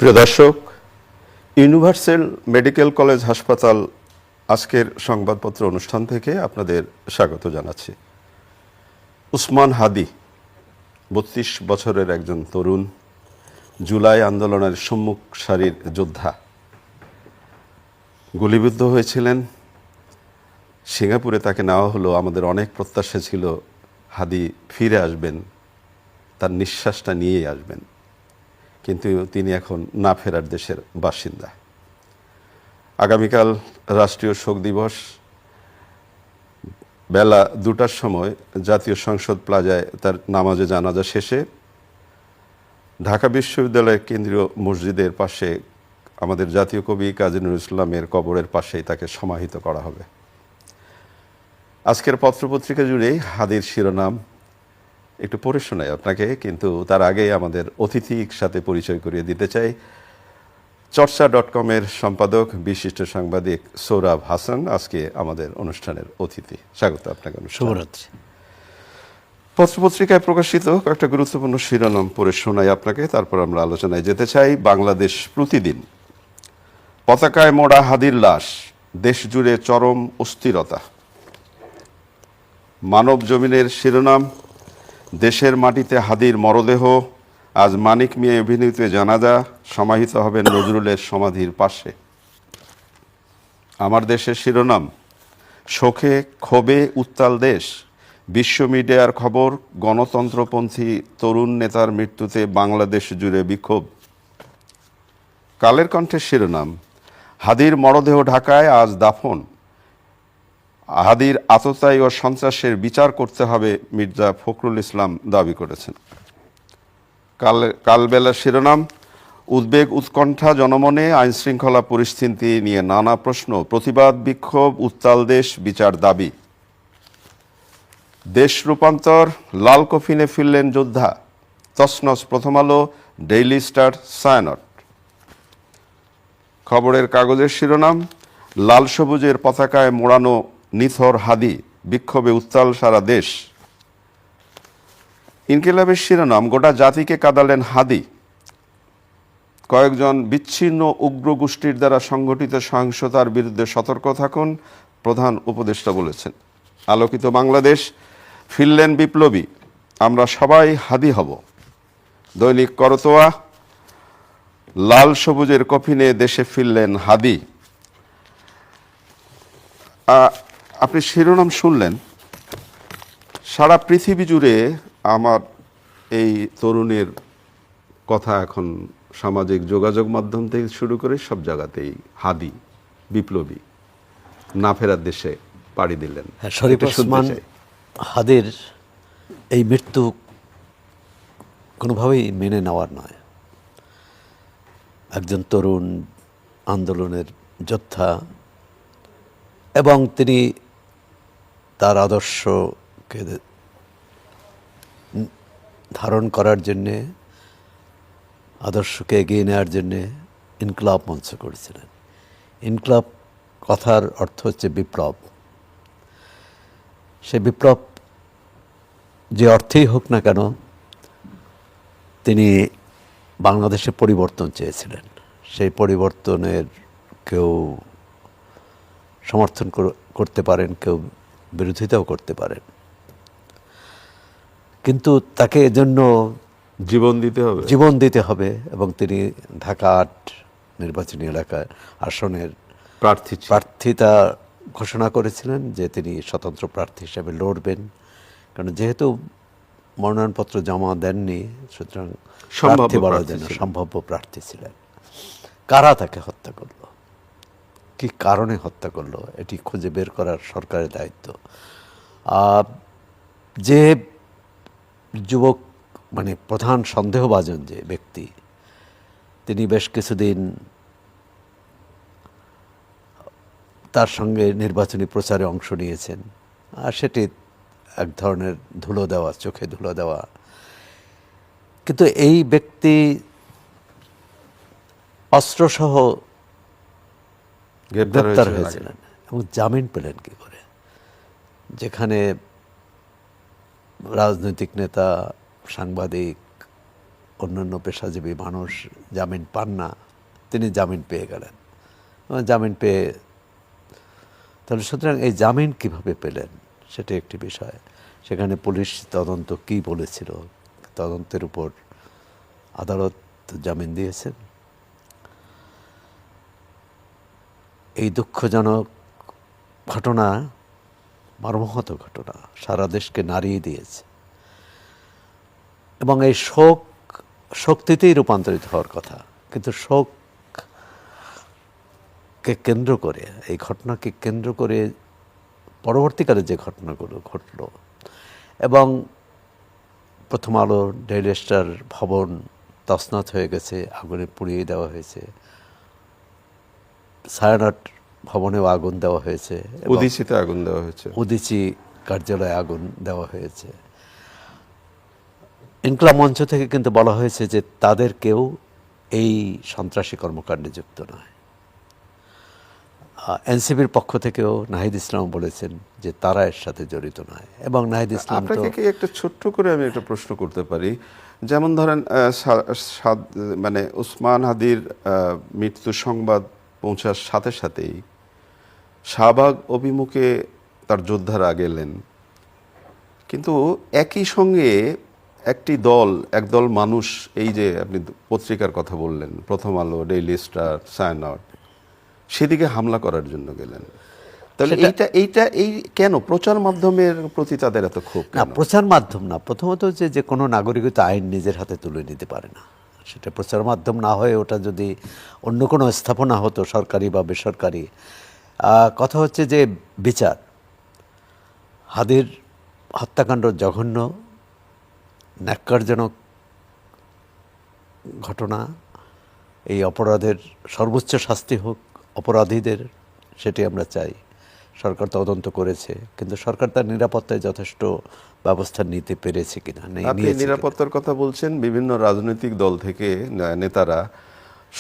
প্রিয় দর্শক, universal medical college হাসপাতাল আজকের সংবাদপত্র অনুষ্ঠান থেকে আপনাদের স্বাগত জানাচ্ছি। উসমান হাদি ৩২ বছরের একজন তরুণ, জুলাই আন্দোলনের সম্মুখ সারির যোদ্ধা। গুলিবিদ্ধ হয়েছিলেন সিঙ্গাপুরে, তাকে নেওয়া হলো। আমাদের অনেক প্রত্যাশা ছিল হাদি ফিরে আসবেন, তার নিঃশ্বাসটা নিয়েই আসবেন, কিন্তু তিনি এখন না ফেরার দেশের বাসিন্দা। আগামীকাল রাষ্ট্রীয় শোক দিবস। বেলা 2টার সময় জাতীয় সংসদ প্লাজায় তার নামাজে জানাজা শেষে ঢাকা বিশ্ববিদ্যালয়ের কেন্দ্রীয় মসজিদের পাশে আমাদের জাতীয় কবি কাজী নজরুল ইসলামের কবরের পাশেই তাকে সমাহিত করা হবে। আজকের পত্রপত্রিকা জুড়েই হাদির শিরোনাম একটু পড়ে শোনাই আপনাকে, কিন্তু তার আগেই আমাদের অতিথির সাথে পরিচয় করিয়ে দিতে চাই। চর্চা.com-এর সম্পাদক বিশিষ্ট সাংবাদিক সৌরভ হাসান আজকে আমাদের অনুষ্ঠানের অতিথি। স্বাগত আপনাকে। শুভরাত্রি। পত্রপত্রিকায় প্রকাশিত কয়েকটা গুরুত্বপূর্ণ শিরোনাম পড়ে শোনাই আপনাকে, তারপর আমরা আলোচনায় যেতে চাই। বাংলাদেশ প্রতিদিন, পতাকায় মোড়া হাদির লাশ, দেশ জুড়ে চরম অস্থিরতা। মানব জমিনের শিরোনাম, দেশের মাটিতে হাদির মরদেহ, আজ মানিক মিয়া অভিনীত জানাজা, সমাহিত হবেন নজরুলের সমাধির পাশে। আমার দেশের শিরোনাম, শোকে ক্ষোভে উত্তাল দেশ, বিশ্ব মিডিয়ার খবর, গণতন্ত্রপন্থী তরুণ নেতার মৃত্যুতে বাংলাদেশ জুড়ে বিক্ষোভ। কালের কণ্ঠের শিরোনাম, হাদির মরদেহ ঢাকায়, আজ দাফন, হাদির আততায়ী ও সন্ত্রাসের বিচার করতে হবে, মির্জা ফখরুল ইসলাম দাবি করেছেন। কালবেলার শিরোনাম, উদ্বেগ উৎকণ্ঠা জনমনে, আইনশৃঙ্খলা পরিস্থিতি নিয়ে নানা প্রশ্ন, প্রতিবাদ বিক্ষোভ, উত্তাল দেশ, বিচার দাবি। দেশ রূপান্তর, লাল কফিনে ফিরলেন যোদ্ধা, তছনছ প্রথম আলো, ডেইলি স্টার, ছায়ানট। খবরের কাগজের শিরোনাম, লাল সবুজের পতাকায় মোড়ানো নিথর হাদি, বিক্ষোভে উত্তাল সারা দেশ। ইনকিলাবের শিরোনাম, গোটা জাতিকে কাঁদালেন হাদি, কয়েকজন বিচ্ছিন্ন উগ্র গোষ্ঠীর দ্বারা সংগঠিত সহিংসতার বিরুদ্ধে সতর্ক থাকুন, প্রধান উপদেষ্টা বলেছেন। আলোকিত বাংলাদেশ, ফিরলেন বিপ্লবী, আমরা সবাই হাদি হব। দৈনিক করতোয়া, লাল সবুজের কফিনে দেশে ফিরলেন হাদি। আপনি শিরোনাম শুনলেন। সারা পৃথিবী জুড়ে আমার এই তরুণের কথা এখন সামাজিক যোগাযোগ মাধ্যম থেকে শুরু করে সব জায়গাতেই হাদি, বিপ্লবী, না ফেরার দেশে পাড়ি দিলেন। শরীফ ওসমান হাদির এই মৃত্যু কোনোভাবেই মেনে নেওয়ার নয়। একজন তরুণ আন্দোলনের যোদ্ধা, এবং তিনি তার আদর্শকে ধারণ করার জন্যে, আদর্শকে এগিয়ে নেওয়ার জন্যে ইনকলাব মঞ্চ করেছিলেন। ইনকলাব কথার অর্থ হচ্ছে বিপ্লব। সে বিপ্লব যে অর্থেই হোক না কেন, তিনি বাংলাদেশে পরিবর্তন চেয়েছিলেন। সেই পরিবর্তনের কেউ সমর্থন করতে পারেন, কেউ বিরোধিতাও করতে পারেন, কিন্তু তাকে এজন্য জীবন দিতে হবে। এবং তিনি ঢাকা ৮ নির্বাচনী এলাকায় আসনের প্রার্থিতা ঘোষণা করেছিলেন যে তিনি স্বতন্ত্র প্রার্থী হিসেবে লড়বেন। কারণ যেহেতু মনোনয়নপত্র জমা দেননি, সুতরাং প্রার্থী বলার জন্য সম্ভাব্য প্রার্থী ছিলেন। কারা তাকে হত্যা করলো, কি কারণে হত্যা করলো, এটি খুঁজে বের করার সরকারের দায়িত্ব। যে যুবক, মানে প্রধান সন্দেহভাজন যে ব্যক্তি, তিনি বেশ কিছুদিন তার সঙ্গে নির্বাচনী প্রচারে অংশ নিয়েছেন, আর সেটি এক ধরনের ধুলো দেওয়া, চোখে ধুলো দেওয়া। কিন্তু এই ব্যক্তি অস্ত্রসহ গ্রেপ্তার হয়েছিলেন এবং জামিন পেলেন কি করে, যেখানে রাজনৈতিক নেতা, সাংবাদিক, অন্যান্য পেশাজীবী মানুষ জামিন পান না, তিনি জামিন পেয়ে গেলেন। জামিন পেয়ে তাহলে সুতরাং এই জামিন কিভাবে পেলেন সেটা একটি বিষয়। সেখানে পুলিশ তদন্ত কি বলেছিল, তদন্তের উপর আদালত জামিন দিয়েছেন। এই দুঃখজনক ঘটনা, মর্মাহত ঘটনা, সারা দেশকে নাড়িয়ে দিয়েছে এবং এই শোক শক্তিতেই রূপান্তরিত হওয়ার কথা, কিন্তু শোককে কেন্দ্র করে, এই ঘটনাকে কেন্দ্র করে পরবর্তীকালে যে ঘটনাগুলো ঘটল, এবং প্রথম আলো, ডেইলি স্টার ভবন তছনছ হয়ে গেছে, আগুনে পুড়িয়ে দেওয়া হয়েছে, ছায়ানট ভবনেও আগুন দেওয়া হয়েছে, উদীচীতে আগুন দেওয়া হয়েছে, উদীচী কার্যালয়ে আগুন দেওয়া হয়েছে। ইনকলাব মঞ্চ থেকে কিন্তু বলা হয়েছে যে তাদের কেউ এই সন্ত্রাসী কর্মকাণ্ডে যুক্ত নয়। এনসিপির পক্ষ থেকেও নাহিদ ইসলাম বলেছেন যে তারা এর সাথে জড়িত নয়, এবং নাহিদ ইসলাম তো আপনাকে কি একটা ছোট্ট করে আমি একটা প্রশ্ন করতে পারি? যেমন ধরেন মানে উসমান হাদির মৃত্যু সংবাদ পৌঁছার সাথে সাথেই শাহবাগ অভিমুখে তার যোদ্ধারা গেলেন, কিন্তু একই সঙ্গে একদল মানুষ, এই যে আপনি পত্রিকার কথা বললেন, প্রথম আলো, ডেইলি স্টার, ছায়ানট, সেদিকে হামলা করার জন্য গেলেন। তাহলে এই কেন প্রচার মাধ্যমের প্রতি তাদের এত ক্ষোভ? না, প্রচার মাধ্যম না। প্রথমত যে কোনো নাগরিকত্ব আইন নিজের হাতে তুলে নিতে পারে না, সেটা প্রচার মাধ্যম না হয়ে ওটা যদি অন্য কোনো স্থাপনা হতো, সরকারি বা বেসরকারি। কথা হচ্ছে যে বিচার, হাদির হত্যাকাণ্ড জঘন্য, ন্যাক্কারজনক ঘটনা। এই অপরাধের সর্বোচ্চ শাস্তি হোক অপরাধীদের, সেটি আমরা চাই। সরকার তদন্ত করেছে, কিন্তু সরকার তার নিরাপত্তায় যথেষ্ট ব্যবস্থা নিতে পেরেছে কিনা। আপনি নিরাপত্তার কথা বলছেন, বিভিন্ন রাজনৈতিক দল থেকে নেতারা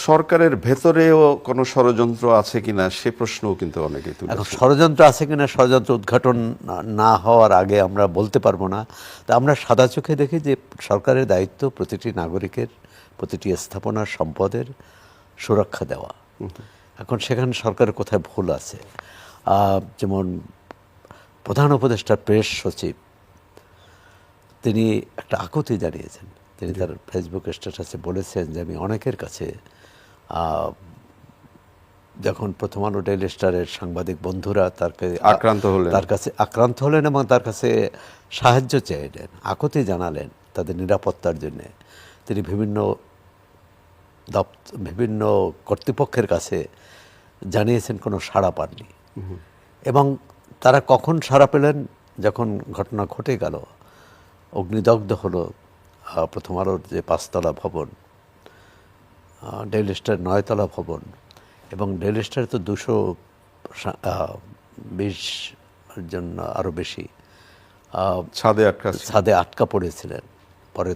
সরকারের ভেতরেও কোনো ষড়যন্ত্র আছে কিনা সে প্রশ্নও কিন্তু অনেকেই তুলেছে। ষড়যন্ত্র আছে কিনা, ষড়যন্ত্র উদ্ঘাটন না হওয়ার আগে আমরা বলতে পারবো না। তা আমরা সাদা চোখে দেখি যে সরকারের দায়িত্ব প্রতিটি নাগরিকের, প্রতিটি স্থাপনার সম্পদের সুরক্ষা দেওয়া। এখন সেখানে সরকারের কোথায় ভুল আছে? যেমন প্রধান উপদেষ্টার প্রেস সচিব, তিনি একটা আকুতি জানিয়েছেন। তিনি তার ফেসবুক স্ট্যাটাসে বলেছেন যে আমি অনেকের কাছে, যখন প্রথম আলো, ডেইলি স্টারের সাংবাদিক বন্ধুরা তার কাছে আক্রান্ত হলেন এবং তার কাছে সাহায্য চাইলেন, আকুতি জানালেন তাদের নিরাপত্তার জন্য, তিনি বিভিন্ন কর্তৃপক্ষের কাছে জানিয়েছেন, কোনো সাড়া পাননি। এবং তারা কখন সাড়া পেলেন? যখন ঘটনা ঘটে গেল, অগ্নিদগ্ধ হলো প্রথম আলোর যে 5তলা ভবন, ডেইলি স্টার 9তলা ভবন, এবং ডেইলি স্টার তো 220 জন আরও বেশি ছাদে আটকা পড়েছিলেন। পরে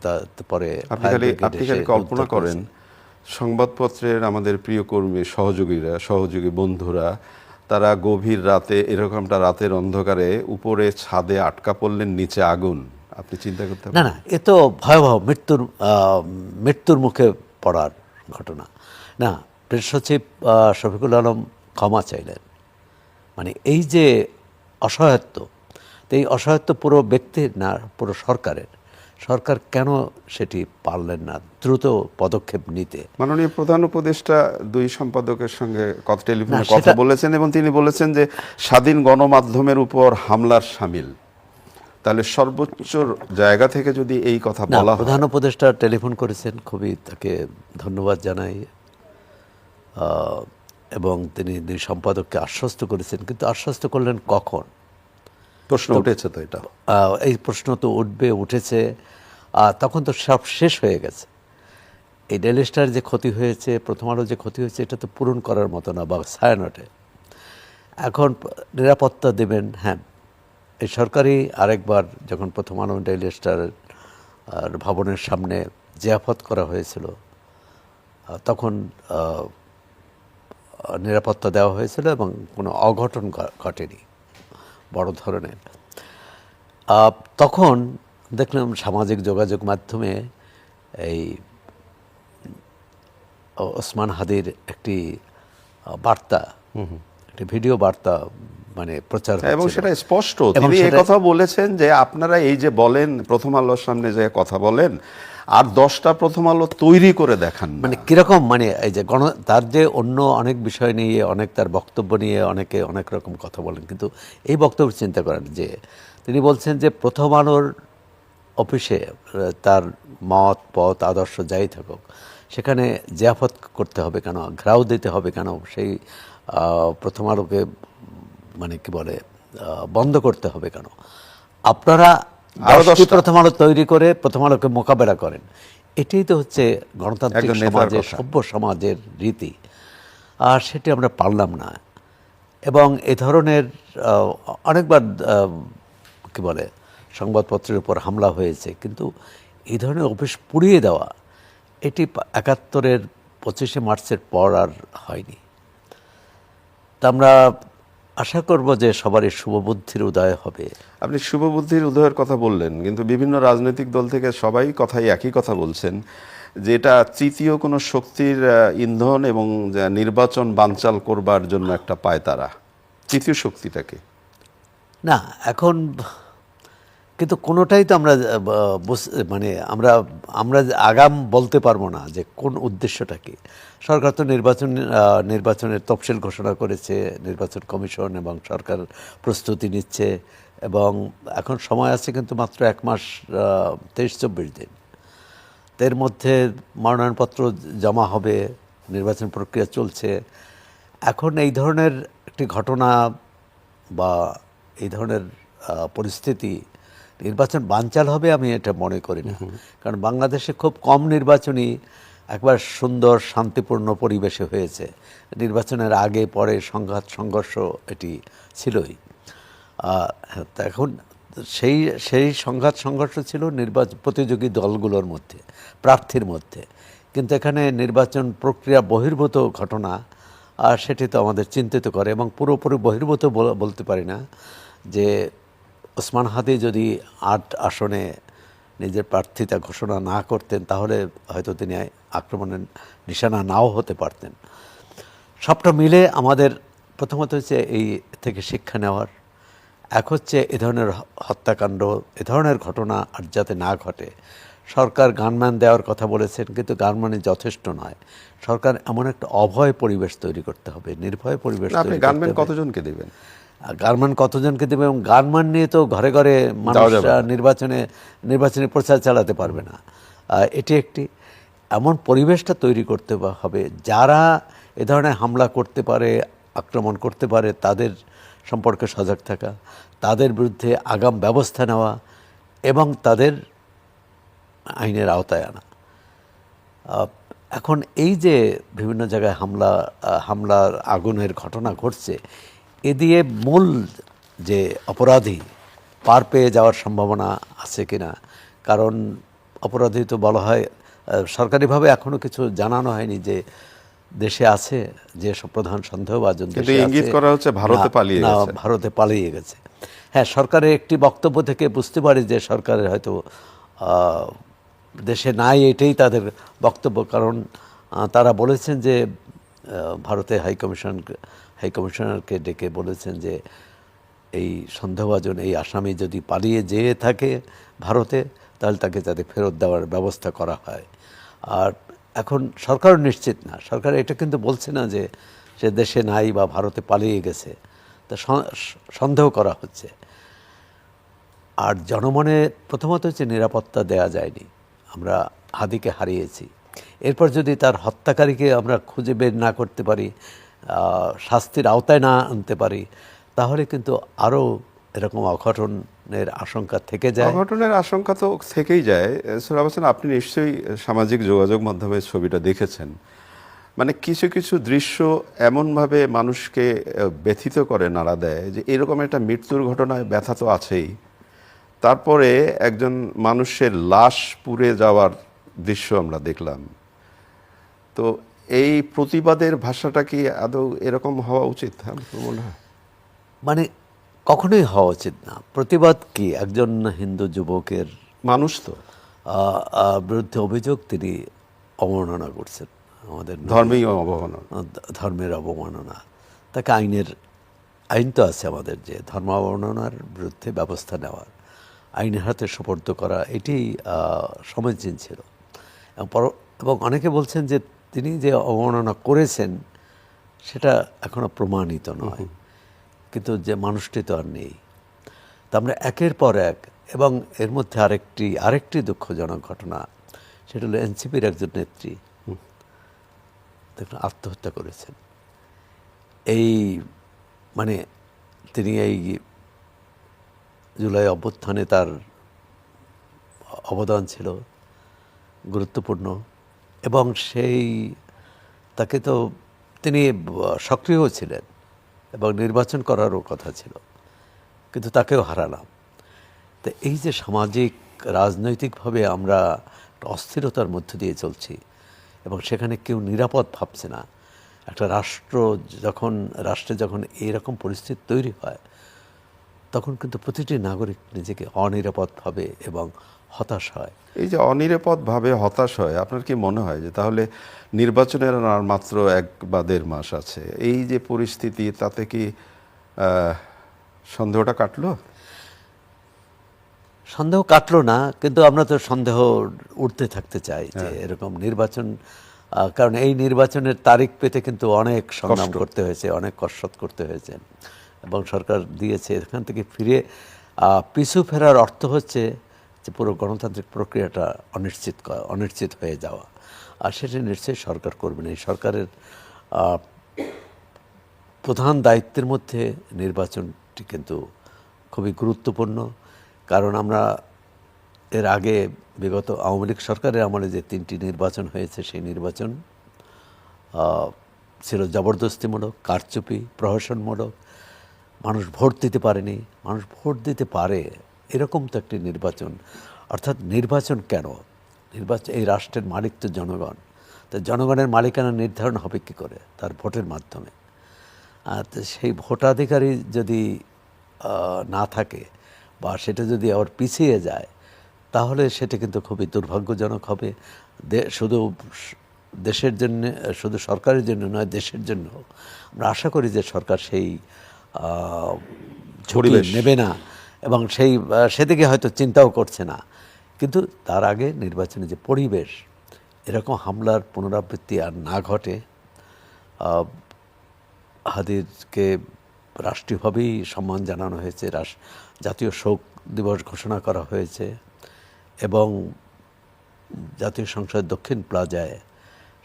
আপনি খালি কল্পনা করেন, সংবাদপত্রের আমাদের প্রিয় কর্মী, সহযোগী বন্ধুরা, তারা গভীর রাতে, এরকমটা রাতের অন্ধকারে উপরে ছাদে আটকা পড়লেন, নিচে আগুন। আপনি চিন্তা করতে পারেন? না, এ তো ভয়াবহ মৃত্যুর মুখে পড়ার ঘটনা। না, প্রেস সচিব শফিকুল আলম ক্ষমা চাইলেন। মানে এই যে অসহায়ত্ব, এই অসহায়ত্ব পুরো ব্যক্তির না, পুরো সরকারের। সরকার কেন সেটি পারলেন না দ্রুত পদক্ষেপ নিতে? মাননীয় প্রধান উপদেষ্টা 2 সম্পাদকের সঙ্গে টেলিফোনে কথা বলেছেন, এবং তিনি বলেছেন যে স্বাধীন গণমাধ্যমের উপর হামলার শামিল। তাহলে সর্বোচ্চ জায়গা থেকে যদি এই কথা বলা হয়, প্রধান উপদেষ্টা টেলিফোন করেছেন, খুবই তাকে ধন্যবাদ জানাই, এবং তিনি 2 সম্পাদককে আশ্বস্ত করেছেন। কিন্তু আশ্বস্ত করলেন কখন? প্রশ্ন উঠেছে তো, এটা এই প্রশ্ন তো উঠেছে। তখন তো সব শেষ হয়ে গেছে। এই ডেইলি স্টার যে ক্ষতি হয়েছে, প্রথম আলো যে ক্ষতি হয়েছে, এটা তো পূরণ করার মতো না, বা ছায়ানটে। এখন নিরাপত্তা দেবেন, হ্যাঁ, এই সরকারি আরেকবার যখন প্রথম আলো, ডেইলি স্টার ভবনের সামনে জিয়াফত করা হয়েছিল, তখন নিরাপত্তা দেওয়া হয়েছিল এবং কোনো অঘটন ঘটেনি বড় ধরনের। তখন দেখলাম সামাজিক যোগাযোগ মাধ্যমে এই ওসমান হাদির একটি বার্তা, একটি ভিডিও বার্তা মানে প্রচার এবং হচ্ছিল। সেটা স্পষ্ট এবং তিনি এই সেটা- কথা বলেছেন যে আপনারা এই যে বলেন প্রথম আলোর সামনে যে কথা বলেন আর 10টা প্রথম আলো তৈরি করে দেখান না। মানে কিরকম, মানে এই যে তার যে অন্য অনেক বিষয় নিয়ে অনেক তার বক্তব্য নিয়ে অনেকে অনেক রকম কথা বলেন, কিন্তু এই বক্তব্য চিন্তা করেন যে তিনি বলছেন যে প্রথম আলোর অফিসে তার মত পথ আদর্শ যাই থাকুক সেখানে জিয়াফত করতে হবে কেন, ঘেরাও দিতে হবে কেন, সেই প্রথম আলোকে মানে কি বলে বন্ধ করতে হবে কেন? আপনারা আরো 10টি 10টা। প্রথম আলো তৈরি করে প্রথম আলোকে মোকাবেলা করেন। এটাই তো হচ্ছে গণতান্ত্রিক একজন নেতার সমাজের, কথা। সভ্য সমাজের রীতি। আর সেটি আমরা পারলাম না। এবং এ ধরনের অনেকবার কি বলে সংবাদপত্রের উপর হামলা হয়েছে, কিন্তু এই ধরনের অফিস পুড়িয়ে দেওয়া এটি 71-এর 25শে মার্চের পর আর হয়নি। তা আমরা আশা করব যে সবারই শুভবুদ্ধির উদয় হবে। আপনি শুভবুদ্ধির উদয়ের কথা বললেন, কিন্তু বিভিন্ন রাজনৈতিক দল থেকে সবাই কথাই একই কথা বলছেন যে এটা তৃতীয় কোনো শক্তির ইন্ধন এবং নির্বাচন বানচাল করবার জন্য একটা পায়তারা। তৃতীয় শক্তিটাকে না এখন কিন্তু কোনোটাই তো আমরা মানে আমরা আগাম বলতে পারবো না যে কোন উদ্দেশ্যটা কি। সরকার তো নির্বাচনের তফসিল ঘোষণা করেছে, নির্বাচন কমিশন এবং সরকার প্রস্তুতি নিচ্ছে, এবং এখন সময় আছে কিন্তু মাত্র 1 মাস 23-24 দিন। এর মধ্যে মনোনয়নপত্র জমা হবে, নির্বাচন প্রক্রিয়া চলছে। এখন এই ধরনের একটি ঘটনা বা এই ধরনের পরিস্থিতি নির্বাচন বানচাল হবে আমি এটা মনে করি না। কারণ বাংলাদেশে খুব কম নির্বাচনই একবার সুন্দর শান্তিপূর্ণ পরিবেশে হয়েছে। নির্বাচনের আগে পরে সংঘাত সংঘর্ষ এটি ছিলই। তা এখন সেই সংঘাত সংঘর্ষ ছিল প্রতিযোগী দলগুলোর মধ্যে, প্রার্থীর মধ্যে। কিন্তু এখানে নির্বাচন প্রক্রিয়া বহির্ভূত ঘটনা, আর সেটি তো আমাদের চিন্তিত করে। এবং পুরোপুরি বহির্ভূত বলতে পারি না, যে ওসমান হাদি যদি 8 আসনে নিজের প্রার্থিতা ঘোষণা না করতেন তাহলে হয়তো তিনি আক্রমণের নিশানা নাও হতে পারতেন। সবটা মিলে আমাদের প্রথমত হচ্ছে এই থেকে শিক্ষা নেওয়ার, এক হচ্ছে এ ধরনের হত্যাকাণ্ড, এ ধরনের ঘটনা আর যাতে না ঘটে। সরকার গানম্যান দেওয়ার কথা বলেছেন, কিন্তু গানম্যানই যথেষ্ট নয়। সরকার এমন একটা অভয় পরিবেশ তৈরি করতে হবে, নির্ভয় পরিবেশ আপনি তৈরি করতে গানম্যান হবে। কতজনকে দিবেন? গানম্যান কতজনকে দেবে, এবং গানম্যান নিয়ে তো ঘরে ঘরে মানুষরা নির্বাচনী প্রচার চালাতে পারবে না। এটি একটি এমন পরিবেশটা তৈরি করতে হবে যারা এ ধরনের হামলা করতে পারে, আক্রমণ করতে পারে তাদের সম্পর্কে সজাগ থাকা, তাদের বিরুদ্ধে আগাম ব্যবস্থা নেওয়া এবং তাদের আইনের আওতায় আনা। এখন এই যে বিভিন্ন জায়গায় হামলার আগুনের ঘটনা ঘটছে, এ দিয়ে মূল যে অপরাধী পার পেয়ে যাওয়ার সম্ভাবনা আছে কিনা। কারণ অপরাধী তো বলা হয়, সরকারিভাবে এখনো কিছু জানানো হয়নি যে দেশে আছে, যে সব প্রধান সন্দেহভাজন কিন্তু ইঙ্গিত করা হচ্ছে ভারতে পালিয়ে গেছে। ভারতে পালিয়ে গেছে। হ্যাঁ, সরকারের একটি বক্তব্য থেকে বুঝতে পারি যে সরকারের হয়তো দেশে নাই, এটাই তাদের বক্তব্য। কারণ তারা বলেছেন যে ভারতে হাইকমিশনারকে ডেকে বলেছেন যে এই সন্দেহভাজন এই আসামি যদি পালিয়ে যেয়ে থাকে ভারতে, তাহলে তাকে যাতে ফেরত দেওয়ার ব্যবস্থা করা হয়। আর এখন সরকারও নিশ্চিত না, সরকার এটা কিন্তু বলছে না যে সে দেশে নাই বা ভারতে পালিয়ে গেছে, তা সন্দেহ করা হচ্ছে। আর জনমনে প্রথমত হচ্ছে নিরাপত্তা দেয়া যায়নি, আমরা হাদিকে হারিয়েছি। এরপর যদি তার হত্যাকারীকে আমরা খুঁজে বের না করতে পারি, শাস্তির আওতায় না আনতে পারি, তাহলে কিন্তু আরও এরকম অঘটনের আশঙ্কা থেকে যায়। অঘটনের আশঙ্কা তো থেকেই যায়। সোহরাব হোসেন, আপনি নিশ্চয়ই সামাজিক যোগাযোগ মাধ্যমে ছবিটা দেখেছেন। মানে কিছু কিছু দৃশ্য এমনভাবে মানুষকে ব্যথিত করে, নাড়া দেয়, যে এরকম একটা মৃত্যুর ঘটনায় ব্যথা তো আছেই, তারপরে একজন মানুষের লাশ পুড়ে যাওয়ার দৃশ্য আমরা দেখলাম। তো এই প্রতিবাদের ভাষাটা কি আদৌ এরকম হওয়া উচিত? আমার মনে হয় মানে কখনোই হওয়া উচিত না। প্রতিবাদ কি, একজন হিন্দু যুবকের মানুষ তো বিরুদ্ধে অভিযোগ, তিনি অবমাননা করছেন, আমাদের ধর্মীয় অবমাননা, ধর্মের অবমাননা। তাকে আইন তো আছে আমাদের, যে ধর্ম অবমাননার বিরুদ্ধে ব্যবস্থা নেওয়ার, আইনের হাতে সোপর্দ করা, এটি সমীচীন ছিল। এবং অনেকে বলছেন যে তিনি যে অবমাননা করেছেন সেটা এখনো প্রমাণিত নয়, কিন্তু যে মানুষটি তো আর নেই। তা আমরা একের পর এক, এবং এর মধ্যে আরেকটি দুঃখজনক ঘটনা, সেটা হলো এনসিপির একজন নেত্রী দেখুন আত্মহত্যা করেছেন। এই মানে তিনি এই জুলাই অভ্যুত্থানে তার অবদান ছিল গুরুত্বপূর্ণ, এবং তাকে তো তিনি সক্রিয় ছিলেন এবং নির্বাচন করারও কথা ছিল, কিন্তু তাকেও হারালাম। তো এই যে সামাজিক রাজনৈতিকভাবে আমরা একটা অস্থিরতার মধ্য দিয়ে চলছি, এবং সেখানে কেউ নিরাপদ ভাবছে না। একটা রাষ্ট্রে যখন এইরকম পরিস্থিতি তৈরি হয়, তখন কিন্তু প্রতিটি নাগরিক নিজেকে অনিরাপদ ভাবে এবং হতাশ হয়। এই যে অনিরাপদভাবে হতাশ হয়, আপনার কি মনে হয় যে তাহলে নির্বাচনের আর মাত্র 1 বা 1.5 মাস আছে, এই যে পরিস্থিতি, তাতে কি সন্দেহটা কাটলো? সন্দেহ কাটলো না, কিন্তু আমরা তো সন্দেহ উঠতে থাকতে চাই যে এরকম নির্বাচন, কারণ এই নির্বাচনের তারিখ পেতে কিন্তু অনেক সংগ্রাম করতে হয়েছে, অনেক কসরত করতে হয়েছে, এবং সরকার দিয়েছে। এখান থেকে পিছু ফেরার অর্থ হচ্ছে যে পুরো গণতান্ত্রিক প্রক্রিয়াটা অনিশ্চিত হয়ে যাওয়া, আর সেটা নিশ্চয়ই সরকার করবে না। এই সরকারের প্রধান দায়িত্বের মধ্যে নির্বাচনটি কিন্তু খুবই গুরুত্বপূর্ণ, কারণ আমরা এর আগে বিগত আওয়ামী লীগ সরকারের আমলে যে 3টি নির্বাচন হয়েছে, সেই নির্বাচন ছিল জবরদস্তিমূলক, কারচুপি, প্রহসনমূলক। মানুষ ভোট দিতে পারেনি, মানুষ ভোট দিতে পারে এরকম তো একটি নির্বাচন। অর্থাৎ নির্বাচন কেন? এই রাষ্ট্রের মালিক তো জনগণ, তো জনগণের মালিকানা নির্ধারণ হবে কী করে? তার ভোটের মাধ্যমে। আর সেই ভোটাধিকারী যদি না থাকে, বা সেটা যদি আবার পিছিয়ে যায়, তাহলে সেটা কিন্তু খুবই দুর্ভাগ্যজনক হবে। শুধু দেশের জন্য, শুধু সরকারের জন্য নয়, দেশের জন্য। আমরা আশা করি যে সরকার সেই ঝুঁকি নেবে না, এবং সেদিকে হয়তো চিন্তাও করছে না। কিন্তু তার আগে নির্বাচনে যে পরিবেশ, এরকম হামলার পুনরাবৃত্তি আর না ঘটে। হাদিকে রাষ্ট্রীয়ভাবেই সম্মান জানানো হয়েছে, জাতীয় শোক দিবস ঘোষণা করা হয়েছে, এবং জাতীয় সংসদ দক্ষিণ প্লাজায়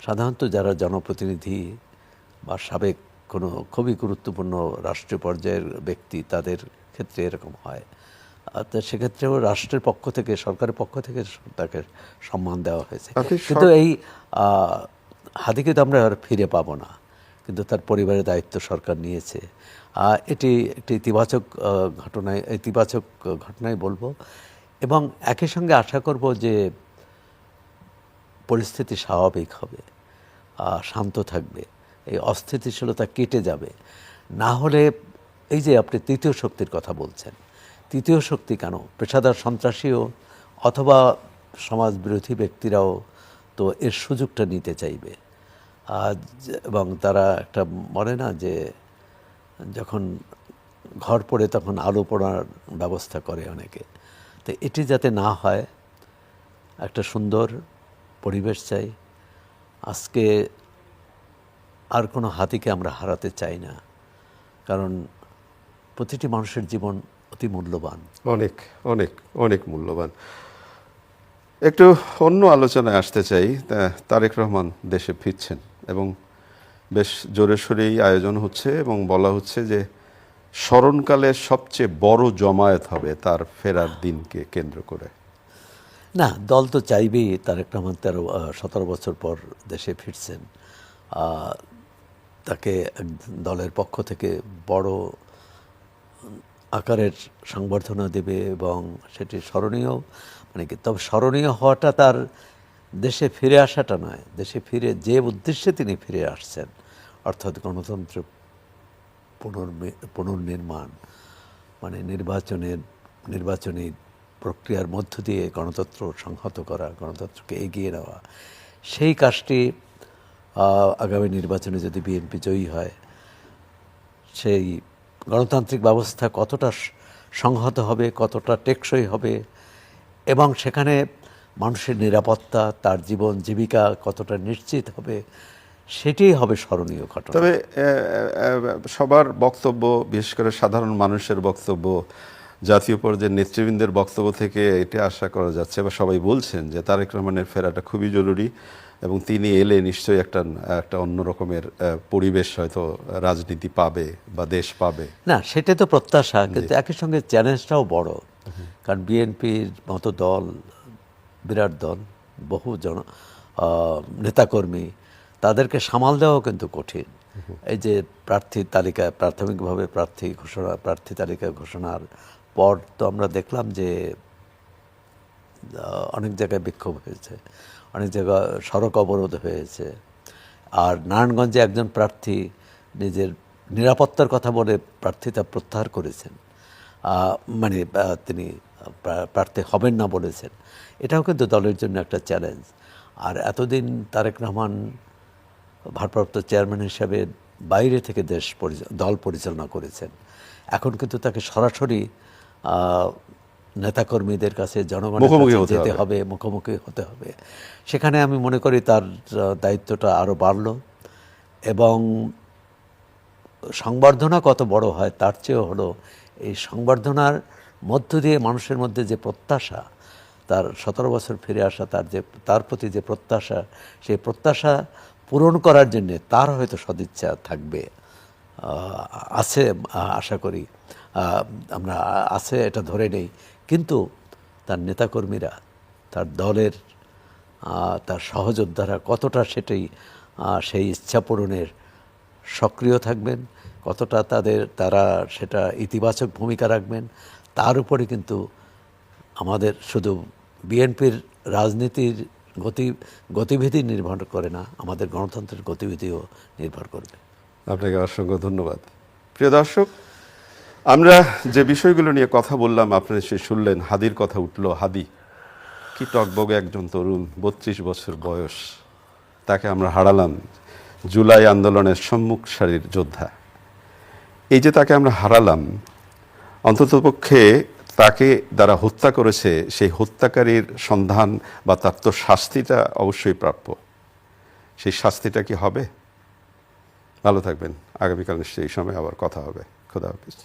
সাধারণত যারা জনপ্রতিনিধি বা সাবেক কোনো খুবই গুরুত্বপূর্ণ রাষ্ট্রীয় পর্যায়ের ব্যক্তি, তাদের ক্ষেত্রে এরকম হয়। তো সেক্ষেত্রেও রাষ্ট্রের পক্ষ থেকে, সরকারের পক্ষ থেকে তাকে সম্মান দেওয়া হয়েছে। কিন্তু এই হাদিকে তো আমরা আর ফিরে পাবো না, কিন্তু তার পরিবারের দায়িত্ব সরকার নিয়েছে। এটি একটি ইতিবাচক ঘটনাই বলবো, এবং একই সঙ্গে আশা করব যে পরিস্থিতি স্বাভাবিক হবে, শান্ত থাকবে, এই অস্থিতিশীলতা কেটে যাবে। না হলে এই যে আপনি তৃতীয় শক্তির কথা বলছেন, তৃতীয় শক্তি কেন, পেশাদার সন্ত্রাসীও অথবা সমাজবিরোধী ব্যক্তিরাও তো এর সুযোগটা নিতে চাইবে। এবং তারা একটা বলে না যে যখন ঘর পড়ে তখন আলো পড়ার ব্যবস্থা করে অনেকে। তো এটি যাতে না হয়, একটা সুন্দর পরিবেশ চাই। আজকে আর কোনো হাতিকে আমরা হারাতে চাই না, কারণ প্রতিটি মানুষের জীবন অতি মূল্যবান, অনেক অনেক অনেক মূল্যবান। একটু অন্য আলোচনায় আসতে চাই। তারেক রহমান দেশে ফিরছেন, এবং বেশ জোরে সোরেই আয়োজন হচ্ছে, এবং বলা হচ্ছে যে স্মরণকালের সবচেয়ে বড় জমায়েত হবে তার ফেরার দিনকে কেন্দ্র করে। না, দল তো চাইবেই তারেক রহমান 17 বছর পর দেশে ফিরছেন, তাকে দলের পক্ষ থেকে বড় আকারের সংবর্ধনা দেবে, এবং সেটি স্মরণীয়, মানে কি, তবে স্মরণীয় হওয়াটা তার দেশে ফিরে আসাটা নয়, দেশে ফিরে যে উদ্দেশ্যে তিনি ফিরে আসছেন, অর্থাৎ গণতন্ত্র পুনর্নির্মাণ, মানে নির্বাচনী প্রক্রিয়ার মধ্য দিয়ে গণতন্ত্র সংহত করা, গণতন্ত্রকে এগিয়ে নেওয়া, সেই কাজটি আগামী নির্বাচনে যদি বিএনপি জয়ী হয়, সেই গণতান্ত্রিক ব্যবস্থা কতটা সংহত হবে, কতটা টেকসই হবে, এবং সেখানে মানুষের নিরাপত্তা, তার জীবন জীবিকা কতটা নিশ্চিত হবে, সেটাই হবে স্মরণীয় ঘটনা। তবে সবার বক্তব্য, বিশেষ করে সাধারণ মানুষের বক্তব্য, জাতীয় পর্যায়ের নেতৃবৃন্দের বক্তব্য থেকে এটা আশা করা যাচ্ছে বা সবাই বলছেন যে তারেক রহমানের ফেরাটা খুবই জরুরি, এবং তিনি এলে নিশ্চয়ই একটা অন্য রকমের পরিবেশ হয়তো রাজনীতি পাবে বা দেশ পাবে। না, সেটা তো প্রত্যাশা, কিন্তু একই সঙ্গে চ্যালেঞ্জটাও বড়। কারণ বিএনপির মতো দল, বিরাট দল, বহু নেতাকর্মী, তাদেরকে সামাল দেওয়াও কিন্তু কঠিন। এই যে প্রার্থী তালিকায় প্রাথমিকভাবে প্রার্থী তালিকা ঘোষণার পর তো আমরা দেখলাম যে অনেক জায়গায় বিক্ষোভ হয়েছে, অনেক জায়গায় সড়ক অবরোধ হয়েছে। আর নারায়ণগঞ্জে একজন প্রার্থী নিজের নিরাপত্তার কথা বলে প্রার্থিতা প্রত্যাহার করেছেন, মানে তিনি প্রার্থী হবেন না বলেছেন। এটাও কিন্তু দলের জন্য একটা চ্যালেঞ্জ। আর এতদিন তারেক রহমান ভারপ্রাপ্ত চেয়ারম্যান হিসেবে বাইরে থেকে দল পরিচালনা করেছেন। এখন কিন্তু তাকে সরাসরি নেতাকর্মীদের কাছে, জনগণের কাছে যেতে হবে, মুখোমুখি হতে হবে। সেখানে আমি মনে করি তার দায়িত্বটা আরও বাড়ল, এবং সংবর্ধনা কত বড় হয় তার চেয়েও হলো এই সংবর্ধনার মধ্য দিয়ে মানুষের মধ্যে যে প্রত্যাশা, তার 17 বছর ফিরে আসা, তার প্রতি যে প্রত্যাশা, সেই প্রত্যাশা পূরণ করার জন্যে তার হয়তো সদিচ্ছা থাকবে, আছে, আশা করি আমরা আছে এটা ধরে নেই। কিন্তু তার নেতাকর্মীরা, তার দলের, তার সহযোদ্ধারা কতটা সেই ইচ্ছা পূরণের সক্রিয় থাকবেন, কতটা তারা সেটা ইতিবাচক ভূমিকা রাখবেন, তার উপরে কিন্তু আমাদের শুধু বিএনপির রাজনীতির গতিবিধি নির্ভর করে না, আমাদের গণতন্ত্রের গতিবিধিও নির্ভর করবে। আপনাকে অসংখ্য ধন্যবাদ। প্রিয় দর্শক, আমরা যে বিষয়গুলো নিয়ে কথা বললাম আপনারা সে শুনলেন। হাদির কথা উঠল। হাদি কি টকবগে একজন তরুণ, 32 বছর বয়স, তাকে আমরা হারালাম। জুলাই আন্দোলনের সম্মুখ সারির যোদ্ধা। এই যে তাকে আমরা হারালাম, অন্ততপক্ষে তাকে যারা হত্যা করেছে সেই হত্যাকারীর সন্ধান বা তার তো শাস্তিটা অবশ্যই প্রাপ্য। সেই শাস্তিটা কি হবে? ভালো থাকবেন। আগামীকাল নিশ্চয়ই এই সময় আবার কথা হবে। খোদা হাফেজ।